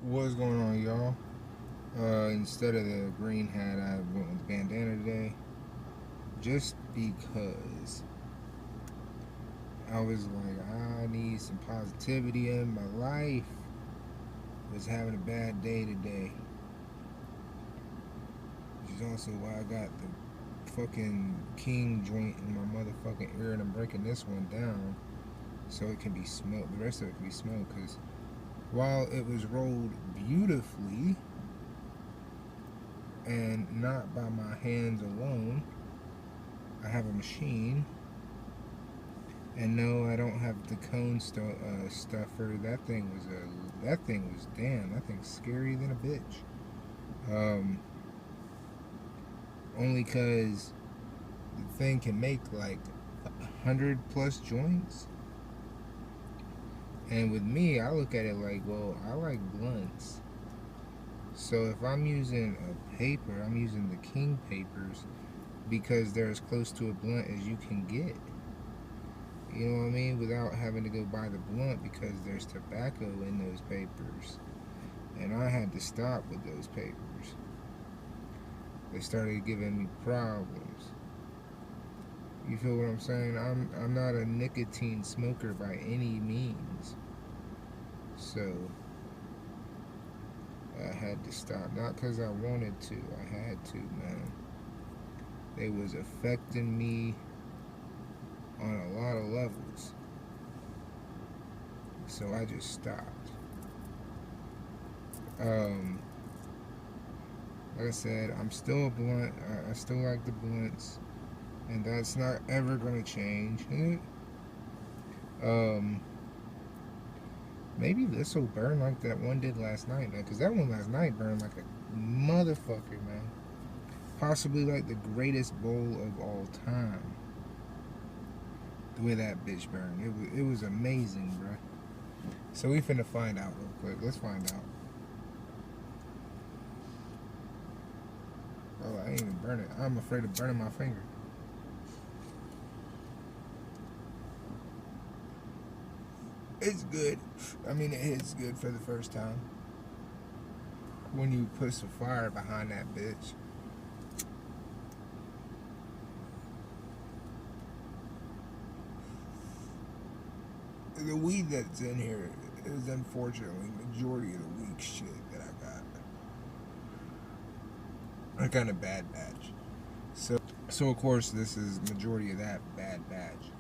What's going on, y'all? Instead of the green hat, I went with the bandana today. Just because I was like, I need some positivity in my life. Was having a bad day today. Which is also why I got the fucking king joint in my motherfucking ear and I'm breaking this one down so it can be smoked. The rest of it can be smoked because while it was rolled beautifully and not by my hands alone, I have a machine. And no, I don't have the cone stuffer. That thing was damn. That thing's scary than a bitch. Um, Only cause the thing can make like 100+ joints. And with me, I look at it like, well, I like blunts. So if I'm using a paper, I'm using the king papers because they're as close to a blunt as you can get. You know what I mean? Without having to go buy the blunt because there's tobacco in those papers. And I had to stop with those papers. They started giving me problems. You feel what I'm saying? I'm not a nicotine smoker by any means. So I had to stop. Not because I wanted to. I had to, man. They was affecting me on a lot of levels. So I just stopped. Um, like I said, I'm still a blunt. I still like the blunts. And that's not ever going to change. um, Maybe this will burn like that one did last night, man. Because that one last night burned like a motherfucker, man. Possibly like the greatest bowl of all time. The way that bitch burned. It was amazing, bro. So we finna find out real quick. Let's find out. Oh, I ain't even burn it. I'm afraid of burning my finger. It's good. I mean, it hits good for the first time. When you put some fire behind that bitch. The weed that's in here is unfortunately majority of the weak shit that I got. I got a bad batch. So of course this is majority of that bad batch.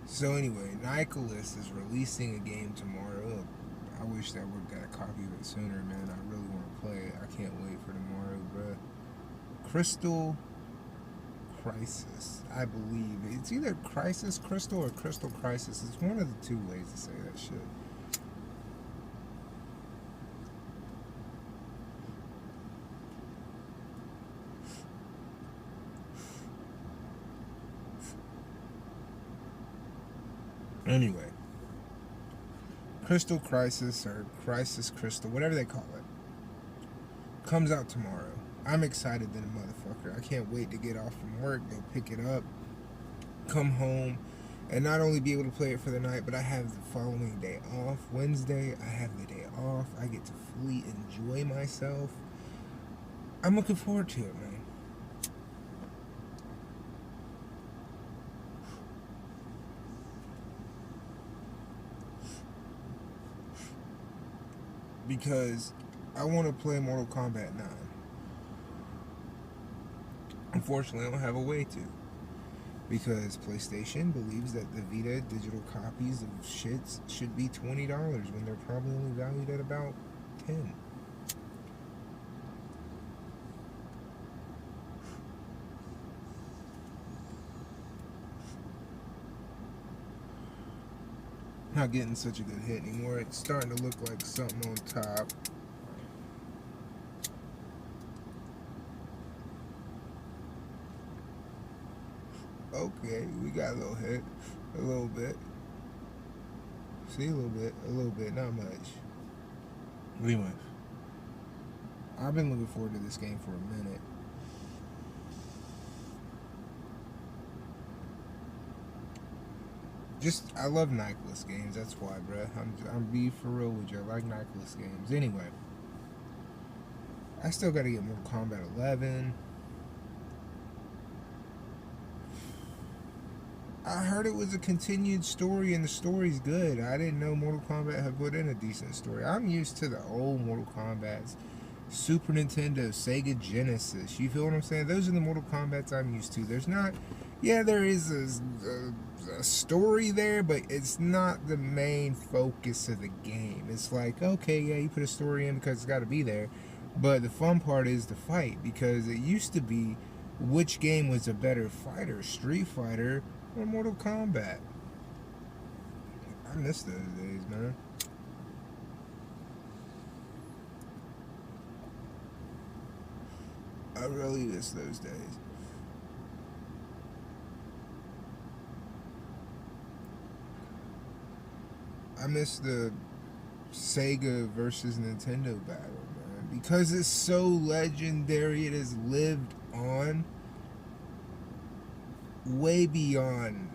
So anyway, Nicholas is releasing a game tomorrow. I wish that would got a copy of it sooner, man. I really want to play it. I can't wait for tomorrow, bro. Crystal Crisis, I believe. It's either Crisis Crystal or Crystal Crisis. It's one of the two ways to say that shit. Anyway, Crystal Crisis or Crisis Crystal, whatever they call it, comes out tomorrow. I'm excited than a motherfucker. I can't wait to get off from work, go pick it up, come home, and not only be able to play it for the night, but I have the following day off. Wednesday, I have the day off. I get to fully enjoy myself. I'm looking forward to it, man. Because I want to play Mortal Kombat 9. Unfortunately, I don't have a way to. Because PlayStation believes that the Vita digital copies of shits should be $20 when they're probably only valued at about 10. Not getting such a good hit anymore. It's starting to look like something on top. Okay, Okay, we got a little hit. A little bit. See, a little bit. A little bit. Not much. Anyway, I've been looking forward to this game for a minute. Just, I love Nicholas games. That's why, bruh. I'm be for real with you. I like Nicholas games. Anyway, I still gotta get Mortal Kombat 11. I heard it was a continued story and the story's good. I didn't know Mortal Kombat had put in a decent story. I'm used to the old Mortal Kombats. Super Nintendo, Sega Genesis. You feel what I'm saying? Those are the Mortal Kombats I'm used to. There's not... Yeah, there is a story there, but it's not the main focus of the game. It's like, okay, yeah, you put a story in because it's got to be there. But the fun part is the fight, because it used to be which game was a better fighter, Street Fighter or Mortal Kombat. I miss those days, man. I really miss those days. I miss the Sega versus Nintendo battle, man. Because it's so legendary, it has lived on way beyond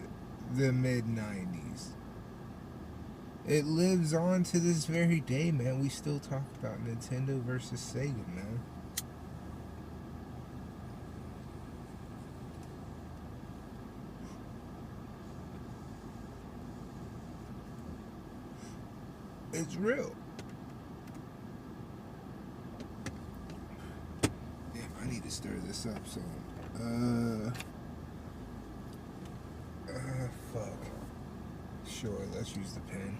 the mid 90s. It lives on to this very day, man. We still talk about Nintendo versus Sega, man. It's real. Damn, I need to stir this up some. Fuck. Sure, let's use the pen.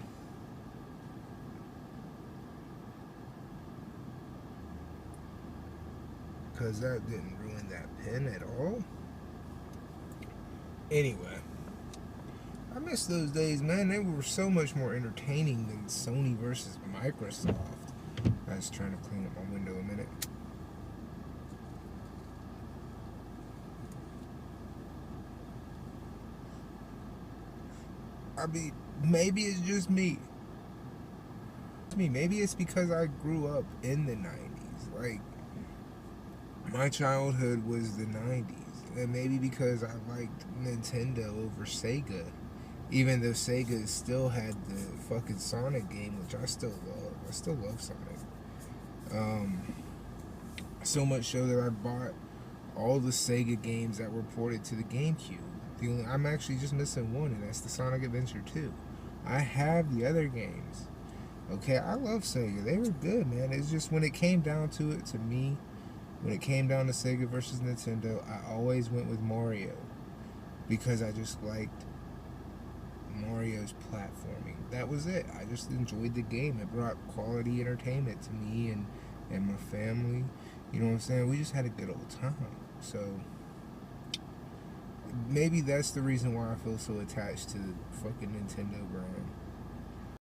Because that didn't ruin that pen at all. Anyway. I miss those days, man. They were so much more entertaining than Sony versus Microsoft. I was trying to clean up my window a minute. I mean, maybe it's just me. Maybe it's because I grew up in the 90s. Like, my childhood was the 90s. And maybe because I liked Nintendo over Sega. Even though Sega still had the fucking Sonic game, which I still love. I still love Sonic. So much so that I bought all the Sega games that were ported to the GameCube. I'm actually just missing one, and that's the Sonic Adventure 2. I have the other games. Okay, I love Sega. They were good, man. It's just when it came down to it, to me, when it came down to Sega versus Nintendo, I always went with Mario. Because I just liked Mario's platforming. That was it. I just enjoyed the game. It brought quality entertainment to me and my family. You know what I'm saying? We just had a good old time. So maybe that's the reason why I feel so attached to the fucking Nintendo brand.